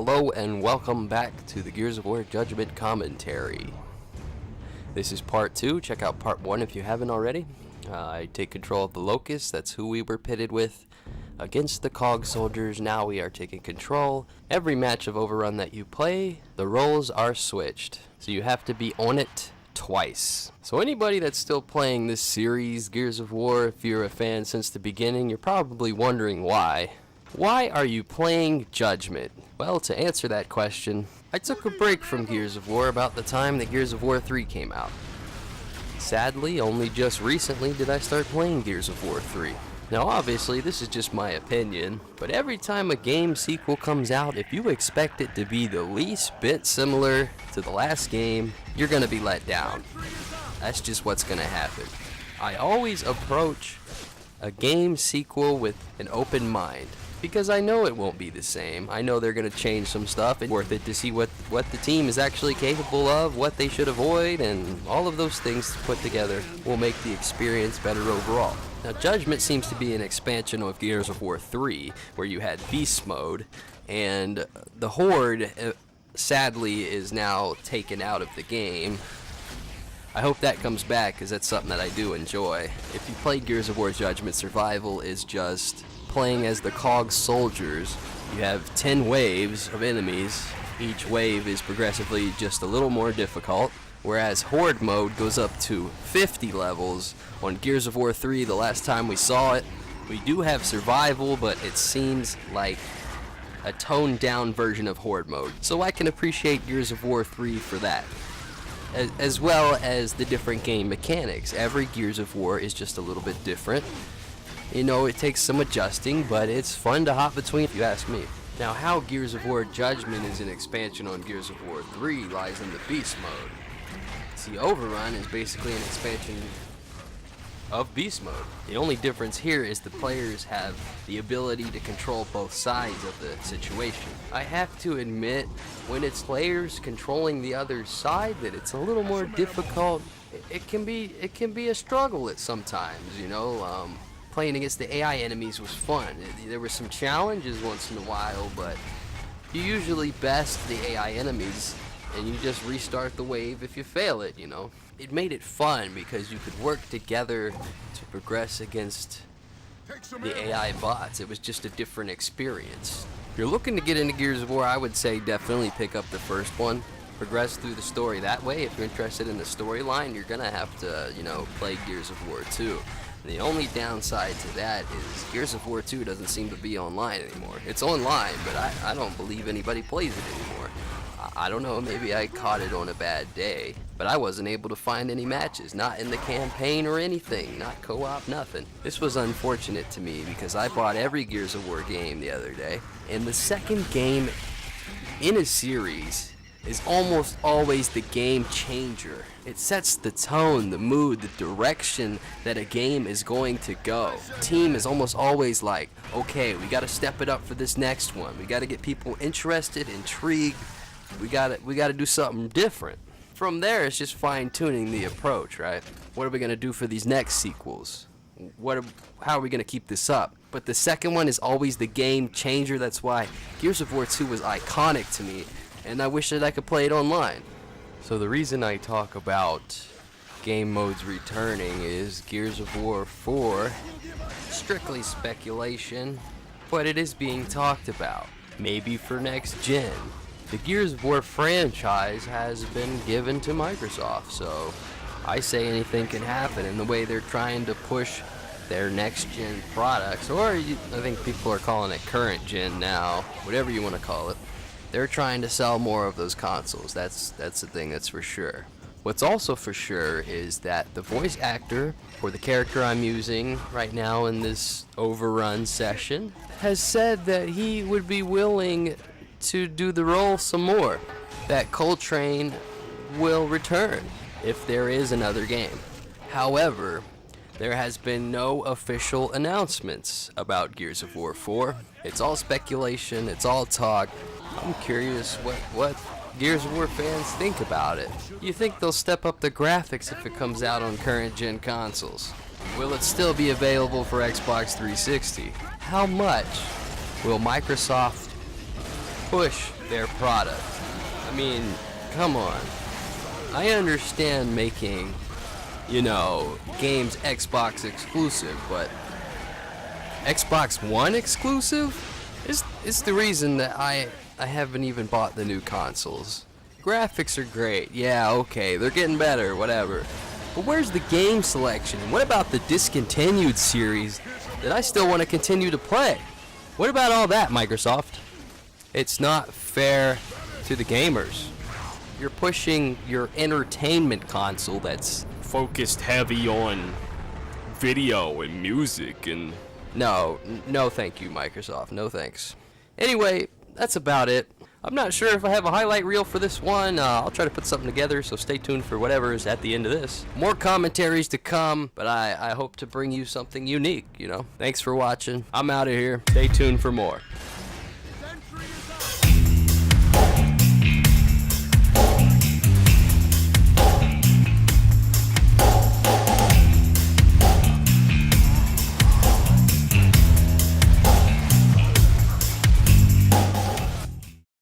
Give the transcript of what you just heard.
Hello and welcome back to the Gears of War Judgment commentary. This is part 2. Check out part 1 if you haven't already. I take control of the Locust. That's who we were pitted with against the Cog Soldiers. Now we are taking control. Every match of OverRun that you play, the roles are switched. So you have to be on it twice. So anybody that's still playing this series, Gears of War, if you're a fan since the beginning, you're probably wondering why. Why are you playing Judgment? Well, to answer that question, I took a break from Gears of War about the time that Gears of War 3 came out. Sadly, only just recently did I start playing Gears of War 3. Now obviously this is just my opinion, but every time a game sequel comes out, if you expect it to be the least bit similar to the last game, you're gonna be let down. That's just what's gonna happen. I always approach a game sequel with an open mind, because I know it won't be the same. I know they're going to change some stuff. It's worth it to see what the team is actually capable of, what they should avoid, and all of those things put together will make the experience better overall. Now, Judgment seems to be an expansion of Gears of War 3, where you had Beast Mode, and the Horde, sadly, is now taken out of the game. I hope that comes back, because that's something that I do enjoy. If you play Gears of War Judgment, Survival is just playing as the Cog Soldiers. You have 10 waves of enemies. Each wave is progressively just a little more difficult, whereas Horde mode goes up to 50 levels. On Gears of War 3, the last time we saw it, we do have Survival, but it seems like a toned down version of Horde mode. So I can appreciate Gears of War 3 for that, as well as the different game mechanics. Every Gears of War is just a little bit different. You know, it takes some adjusting, but it's fun to hop between, if you ask me. Now, how Gears of War Judgment is an expansion on Gears of War 3 lies in the Beast Mode. See, OverRun is basically an expansion of Beast Mode. The only difference here is the players have the ability to control both sides of the situation. I have to admit, when it's players controlling the other side, that it's a little more difficult. It can be a struggle at sometimes, you know. Playing against the AI enemies was fun. There were some challenges once in a while, but you usually best the AI enemies and you just restart the wave if you fail it, you know. It made it fun because you could work together to progress against the AI bots. It was just a different experience. If you're looking to get into Gears of War, I would say definitely pick up the first one. Progress through the story that way. If you're interested in the storyline, you're gonna have to, you know, play Gears of War 2. The only downside to that is Gears of War 2 doesn't seem to be online anymore. It's online, but I don't believe anybody plays it anymore. I don't know, maybe I caught it on a bad day, but I wasn't able to find any matches, not in the campaign or anything, not co-op, nothing. This was unfortunate to me because I bought every Gears of War game the other day, and the second game in a series is almost always the game changer. It sets the tone, the mood, the direction that a game is going to go. Team is almost always like, okay, we gotta step it up for this next one. We gotta get people interested, intrigued. We gotta do something different. From there, it's just fine-tuning the approach, right? What are we gonna do for these next sequels? How are we gonna keep this up? But the second one is always the game changer. That's why Gears of War 2 was iconic to me, and I wish that I could play it online. So the reason I talk about game modes returning is Gears of War 4, strictly speculation, but it is being talked about, maybe for next gen. The Gears of War franchise has been given to Microsoft, so I say anything can happen in the way they're trying to push their next gen products, or I think people are calling it current gen now, whatever you want to call it. They're trying to sell more of those consoles. That's the thing that's for sure. What's also for sure is that the voice actor for the character I'm using right now in this OverRun session has said that he would be willing to do the role some more. That Coltrane will return if there is another game. However, there has been no official announcements about Gears of War 4. It's all speculation, it's all talk. I'm curious what Gears of War fans think about it. You think they'll step up the graphics if it comes out on current gen consoles? Will it still be available for Xbox 360? How much will Microsoft push their product. I mean, come on. I understand making, you know, games Xbox exclusive, but Xbox One exclusive is the reason that I haven't even bought the new consoles. Graphics are great, yeah, okay, they're getting better, whatever. But where's the game selection? What about the discontinued series that I still want to continue to play? What about all that, Microsoft? It's not fair to the gamers. You're pushing your entertainment console that's focused heavy on video and music and... No thank you, Microsoft, no thanks. Anyway, that's about it. I'm not sure if I have a highlight reel for this one. I'll try to put something together, so stay tuned for whatever is at the end of this. More commentaries to come, but I hope to bring you something unique, you know. Thanks for watching. I'm out of here. Stay tuned for more.